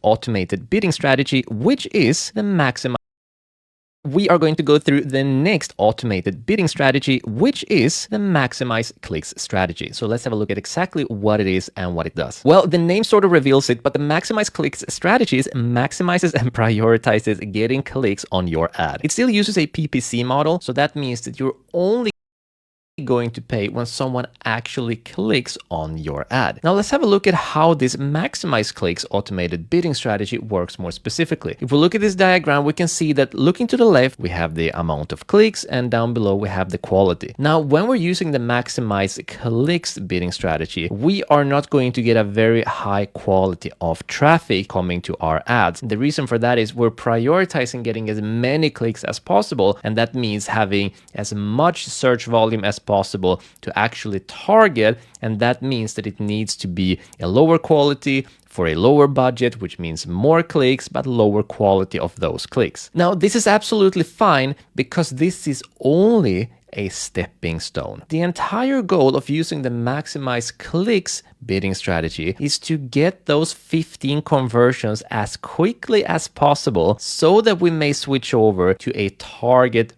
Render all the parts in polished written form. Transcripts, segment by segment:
automated bidding strategy, which is the maximize. We are going to go through the next automated bidding strategy, which is the maximize clicks strategy. So let's have a look at exactly what it is and what it does. Well, the name sort of reveals it, but the maximize clicks strategies maximizes and prioritizes getting clicks on your ad. It still uses a PPC model, so that means that you're only going to pay when someone actually clicks on your ad. Now let's have a look at how this maximize clicks automated bidding strategy works more specifically. If we look at this diagram, we can see that looking to the left, we have the amount of clicks, and down below we have the quality. Now, when we're using the maximize clicks bidding strategy, we are not going to get a very high quality of traffic coming to our ads. The reason for that is we're prioritizing getting as many clicks as possible, and that means having as much search volume as possible to actually target, and that means that it needs to be a lower quality for a lower budget, which means more clicks but lower quality of those clicks. Now, this is absolutely fine because this is only a stepping stone. The entire goal of using the maximize clicks bidding strategy is to get those 15 conversions as quickly as possible so that we may switch over to a target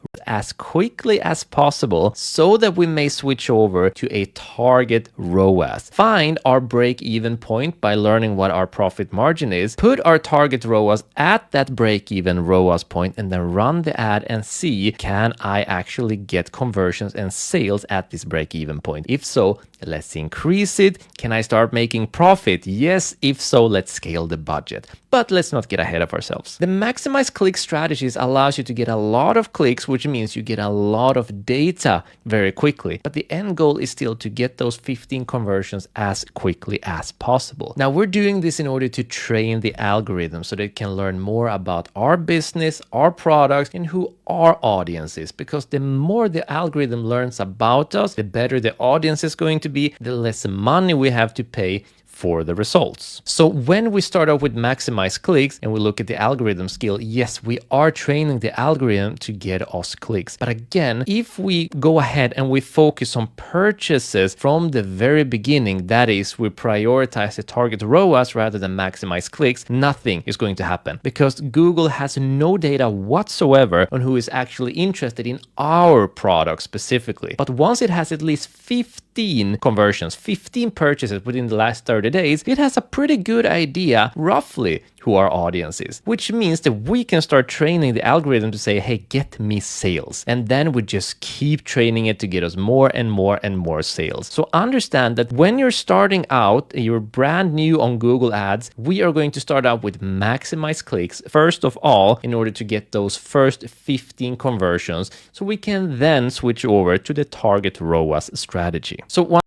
ROAS. Find our break-even point by learning what our profit margin is, put our target ROAS at that break-even ROAS point, and then run the ad and see, can I actually get conversions and sales at this break-even point? If so, let's increase it. Can I start making profit? Yes. If so, let's scale the budget. But let's not get ahead of ourselves. The maximize click strategies allows you to get a lot of clicks, which means you get a lot of data very quickly. But the end goal is still to get those 15 conversions as quickly as possible. Now, we're doing this in order to train the algorithm so that it can learn more about our business, our products, and who our audience is. Because the more the algorithm learns about us, the better the audience is going to be, the less money we have to pay for the results. So when we start off with maximize clicks and we look at the algorithm skill, yes, we are training the algorithm to get us clicks. But again, if we go ahead and we focus on purchases from the very beginning, that is, we prioritize the target ROAS rather than maximize clicks, nothing is going to happen because Google has no data whatsoever on who is actually interested in our product specifically. But once it has at least 15 conversions, 15 purchases within the last 30 days, it has a pretty good idea roughly who our audience is, which means that we can start training the algorithm to say, hey, get me sales. And then we just keep training it to get us more and more and more sales. So understand that when you're starting out, you're brand new on Google Ads, we are going to start out with maximize clicks first of all, in order to get those first 15 conversions, so we can then switch over to the target ROAS strategy. So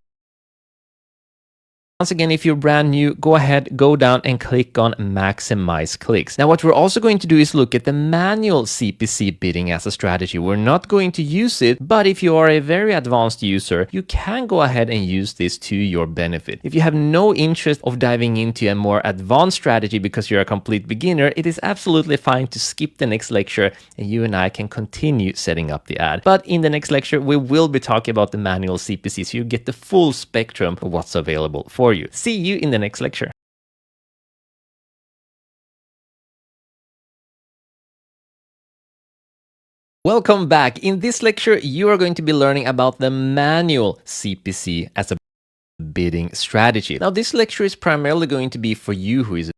once again, if you're brand new, go ahead, go down and click on maximize clicks. Now, what we're also going to do is look at the manual CPC bidding as a strategy. We're not going to use it, but if you are a very advanced user, you can go ahead and use this to your benefit. If you have no interest of diving into a more advanced strategy because you're a complete beginner, it is absolutely fine to skip the next lecture and you and I can continue setting up the ad. But in the next lecture, we will be talking about the manual CPC so you get the full spectrum of what's available for you. See you in the next lecture. Welcome back. In this lecture, you are going to be learning about the manual CPC as a bidding strategy. Now, this lecture is primarily going to be for you who is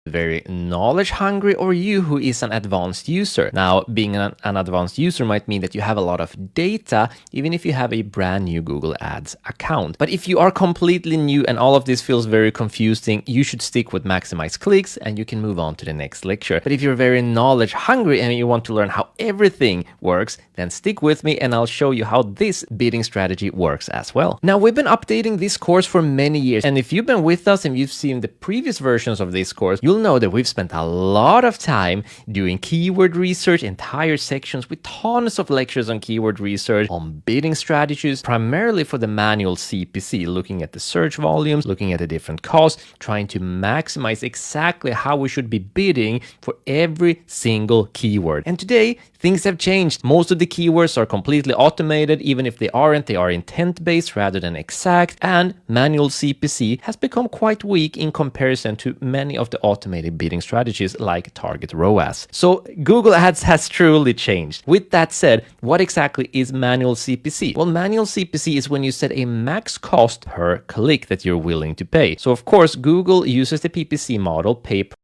very knowledge hungry or you who is an advanced user. Now, being an advanced user might mean that you have a lot of data, even if you have a brand new Google Ads account. But if you are completely new and all of this feels very confusing, you should stick with maximize clicks and you can move on to the next lecture. But if you're very knowledge hungry and you want to learn how everything works, then stick with me and I'll show you how this bidding strategy works as well. Now, we've been updating this course for many years, and if you've been with us and you've seen the previous versions of this course, you'll know that we've spent a lot of time doing keyword research, entire sections with tons of lectures on keyword research, on bidding strategies, primarily for the manual CPC, looking at the search volumes, looking at the different costs, trying to maximize exactly how we should be bidding for every single keyword. And today, things have changed. Most of the keywords are completely automated. Even if they aren't, they are intent-based rather than exact. And manual CPC has become quite weak in comparison to many of the automated bidding strategies like target ROAS. So Google Ads has truly changed. With that said, what exactly is manual CPC? Well, manual CPC is when you set a max cost per click that you're willing to pay. So of course, Google uses the PPC model, pay per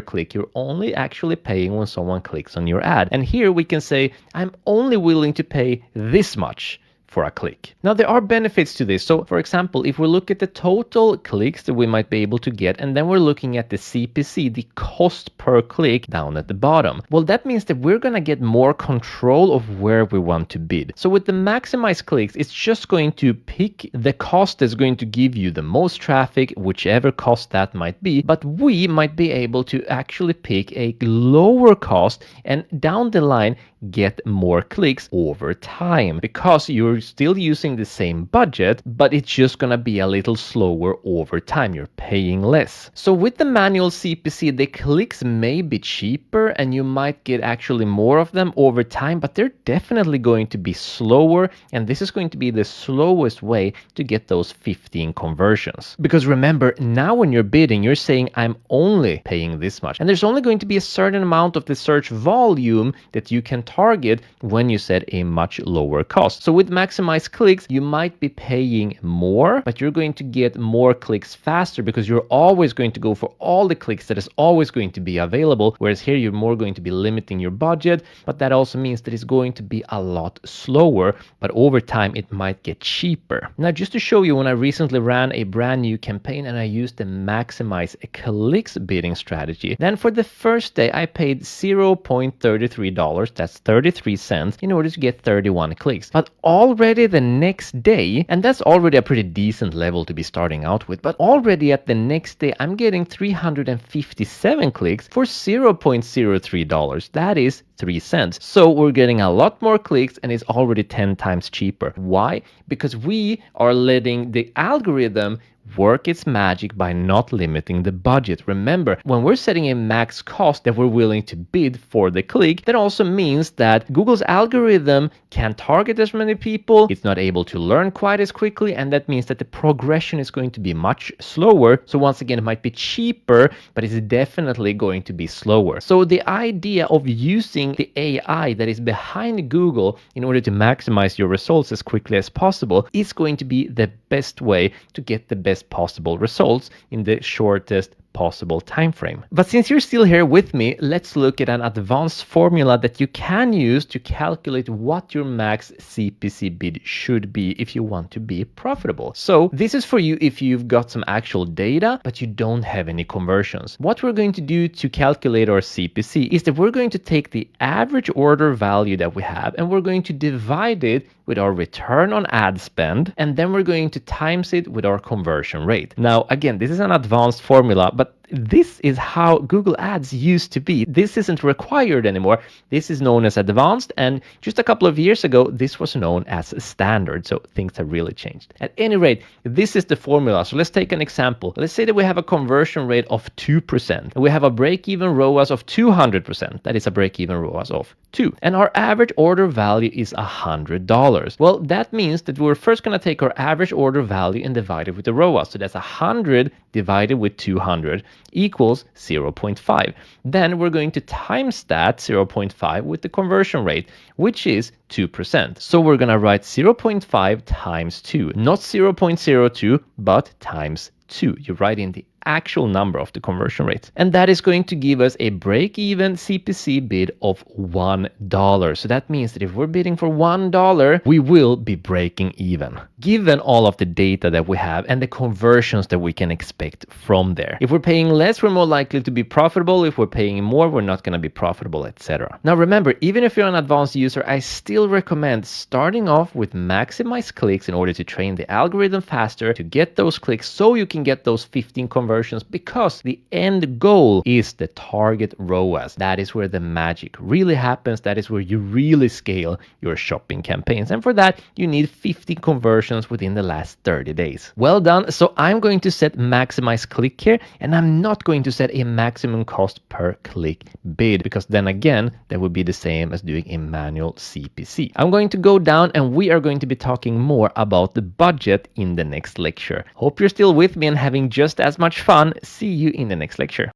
click. You're only actually paying when someone clicks on your ad. And here we can say, I'm only willing to pay this much for a click. Now there are benefits to this. So for example, if we look at the total clicks that we might be able to get, and then we're looking at the CPC, the cost per click down at the bottom. Well, that means that we're gonna get more control of where we want to bid. So with the maximize clicks, it's just going to pick the cost that's going to give you the most traffic, whichever cost that might be. But we might be able to actually pick a lower cost and down the line get more clicks over time because you're still using the same budget, but it's just gonna be a little slower over time. You're paying less. So with the manual CPC, the clicks may be cheaper and you might get actually more of them over time, but they're definitely going to be slower. And this is going to be the slowest way to get those 15 conversions. Because remember, now when you're bidding, you're saying I'm only paying this much. And there's only going to be a certain amount of the search volume that you can target when you set a much lower cost. So with maximize clicks, you might be paying more, but you're going to get more clicks faster because you're always going to go for all the clicks that is always going to be available. Whereas here you're more going to be limiting your budget, but that also means that it's going to be a lot slower, but over time it might get cheaper. Now, just to show you, when I recently ran a brand new campaign and I used the maximize clicks bidding strategy, then for the first day I paid $0.33, that's 33 cents, in order to get 31 clicks. But already the next day, and that's already a pretty decent level to be starting out with, but already at the next day I'm getting 357 clicks for $0.03. That is 3 cents. So we're getting a lot more clicks and it's already 10 times cheaper. Why? Because we are letting the algorithm work its magic by not limiting the budget. Remember, when we're setting a max cost that we're willing to bid for the click, that also means that Google's algorithm can't target as many people, it's not able to learn quite as quickly, and that means that the progression is going to be much slower. So once again, it might be cheaper, but it's definitely going to be slower. So the idea of using the AI that is behind Google in order to maximize your results as quickly as possible is going to be the best way to get the best possible results in the shortest possible time frame. But since you're still here with me, let's look at an advanced formula that you can use to calculate what your max CPC bid should be if you want to be profitable. So this is for you if you've got some actual data, but you don't have any conversions. What we're going to do to calculate our CPC is that we're going to take the average order value that we have and we're going to divide it with our return on ad spend, and then we're going to times it with our conversion rate. Now, again, this is an advanced formula, but this is how Google Ads used to be. This isn't required anymore. This is known as advanced, and just a couple of years ago, this was known as standard. So things have really changed. At any rate, this is the formula. So let's take an example. Let's say that we have a conversion rate of 2%, and we have a break-even ROAS of 200%. That is a break-even ROAS of 2. And our average order value is $100. Well, that means that we're first going to take our average order value and divide it with the ROAS. So that's 100 divided with 200 equals 0.5. Then we're going to times that 0.5 with the conversion rate, which is 2%. So we're going to write 0.5 times 2, not 0.02, but times 2. You write in the actual number of the conversion rate. And that is going to give us a break-even CPC bid of $1. So that means that if we're bidding for $1, we will be breaking even, given all of the data that we have and the conversions that we can expect from there. If we're paying less, we're more likely to be profitable. If we're paying more, we're not going to be profitable, etc. Now remember, even if you're an advanced user, I still recommend starting off with maximize clicks in order to train the algorithm faster to get those clicks so you can get those 15 conversions, because the end goal is the target ROAS. That is where the magic really happens. That is where you really scale your shopping campaigns. And for that, you need 50 conversions within the last 30 days. Well done. So I'm going to set maximize click here, and I'm not going to set a maximum cost per click bid, because then again, that would be the same as doing a manual CPC. I'm going to go down and we are going to be talking more about the budget in the next lecture. Hope you're still with me and having just as much fun. See you in the next lecture.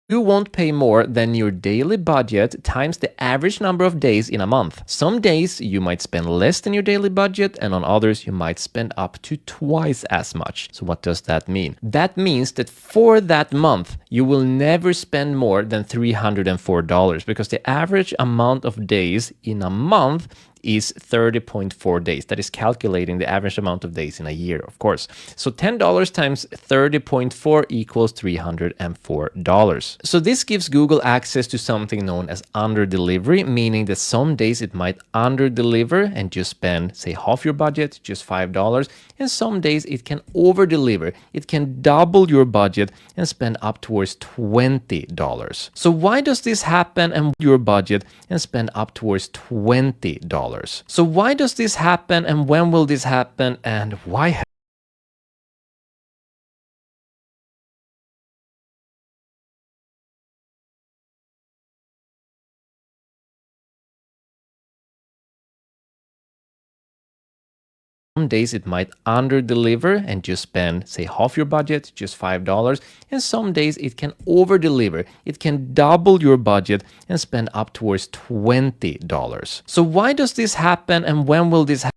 You won't pay more than your daily budget times the average number of days in a month. Some days you might spend less than your daily budget, and on others you might spend up to twice as much. So what does that mean? That means that for that month, you will never spend more than $304, because the average amount of days in a month is 30.4 days. That is calculating the average amount of days in a year, of course. So $10 times 30.4 equals $304. So this gives Google access to something known as under delivery, meaning that some days it might under deliver and just spend, say, half your budget, just $5, and some days it can over deliver. It can double your budget and spend up towards $20. So why does this happen and your budget and spend up towards $20? So why does this happen, and when will this happen, and why some days it might under deliver and just spend, say, half your budget, just $5, and some days it can over deliver. It can double your budget and spend up towards $20. So why does this happen, and when will this happen?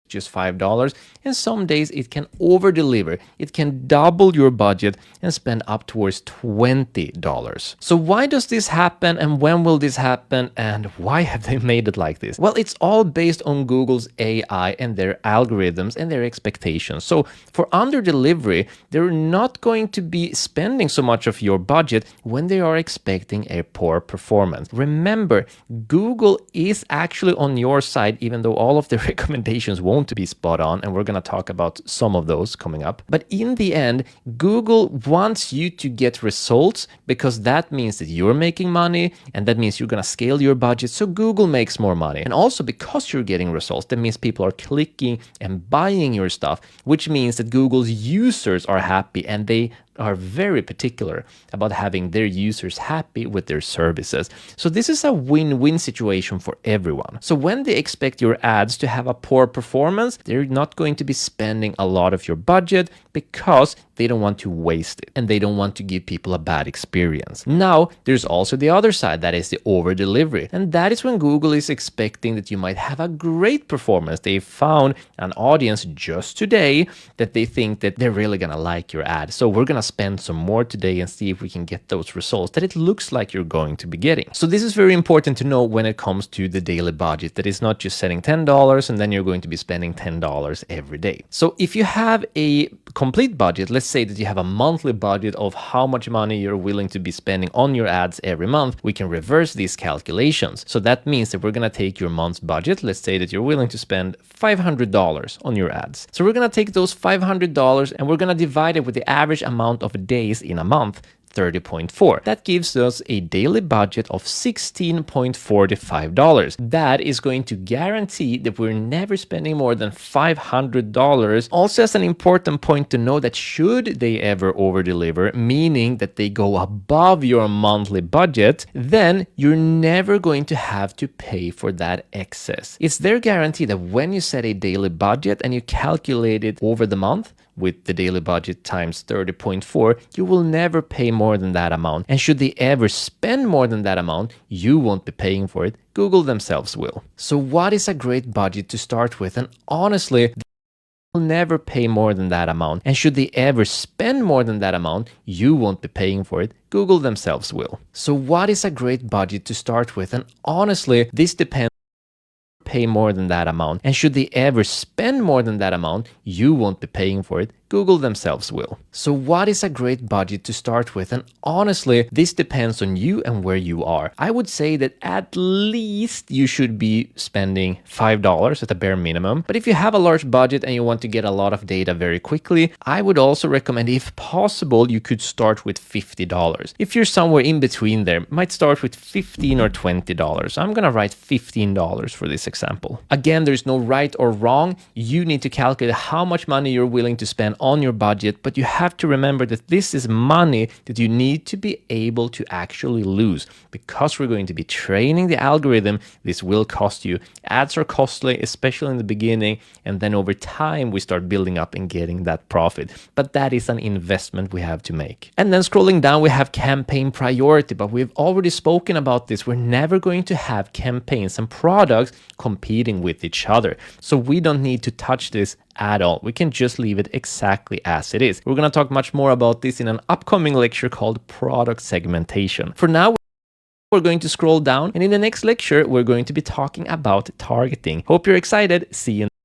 Just $5, and some days it can over deliver. It can double your budget and spend up towards $20. So why does this happen, and when will this happen, and why have they made it like this? Well, it's all based on Google's AI and their algorithms and their expectations. So for under delivery, they're not going to be spending so much of your budget when they are expecting a poor performance. Remember, Google is actually on your side, even though all of the recommendations won't to be spot on, and we're going to talk about some of those coming up. But in the end, Google wants you to get results, because that means that you're making money, and that means you're going to scale your budget, so Google makes more money. And also because you're getting results, that means people are clicking and buying your stuff, which means that Google's users are happy, and they are very particular about having their users happy with their services. So this is a win-win situation for everyone. So when they expect your ads to have a poor performance, they're not going to be spending a lot of your budget, because they don't want to waste it and they don't want to give people a bad experience. Now, there's also the other side, that is the over delivery. And that is when Google is expecting that you might have a great performance. They found an audience just today that they think that they're really going to like your ad. So we're going to spend some more today and see if we can get those results that it looks like you're going to be getting. So this is very important to know when it comes to the daily budget, that it's not just setting $10 and then you're going to be spending $10 every day. So if you have a complete budget, let's say that you have a monthly budget of how much money you're willing to be spending on your ads every month, we can reverse these calculations. So that means that we're going to take your month's budget. Let's say that you're willing to spend $500 on your ads. So we're going to take those $500 and we're going to divide it with the average amount of days in a month, 30.4. That gives us a daily budget of $16.45. That is going to guarantee that we're never spending more than $500. Also, as an important point to know, that should they ever over deliver, meaning that they go above your monthly budget, then you're never going to have to pay for that excess. It's their guarantee that when you set a daily budget and you calculate it over the month, with the daily budget times 30.4, you will never pay more than that amount. And should they ever spend more than that amount, you won't be paying for it. Google themselves will. So what is a great budget to start with? And honestly, will never pay more than that amount. And should they ever spend more than that amount, you won't be paying for it. Google themselves will. So what is a great budget to start with? And honestly, this depends. Pay more than that amount. And should they ever spend more than that amount, you won't be paying for it. Google themselves will. So what is a great budget to start with? And honestly, this depends on you and where you are. I would say that at least you should be spending $5 at a bare minimum. But if you have a large budget and you want to get a lot of data very quickly, I would also recommend, if possible, you could start with $50. If you're somewhere in between there, might start with $15 or $20. I'm gonna write $15 for this example. Again, there's no right or wrong. You need to calculate how much money you're willing to spend on your budget, but you have to remember that this is money that you need to be able to actually lose. Because we're going to be training the algorithm, this will cost you. Ads are costly, especially in the beginning, and then over time we start building up and getting that profit. But that is an investment we have to make. And then scrolling down, we have campaign priority, but we've already spoken about this. We're never going to have campaigns and products competing with each other. So we don't need to touch this at all. We can just leave it exactly as it is. We're going to talk much more about this in an upcoming lecture called product segmentation. For now, we're going to scroll down, and in the next lecture, we're going to be talking about targeting. Hope you're excited. See you.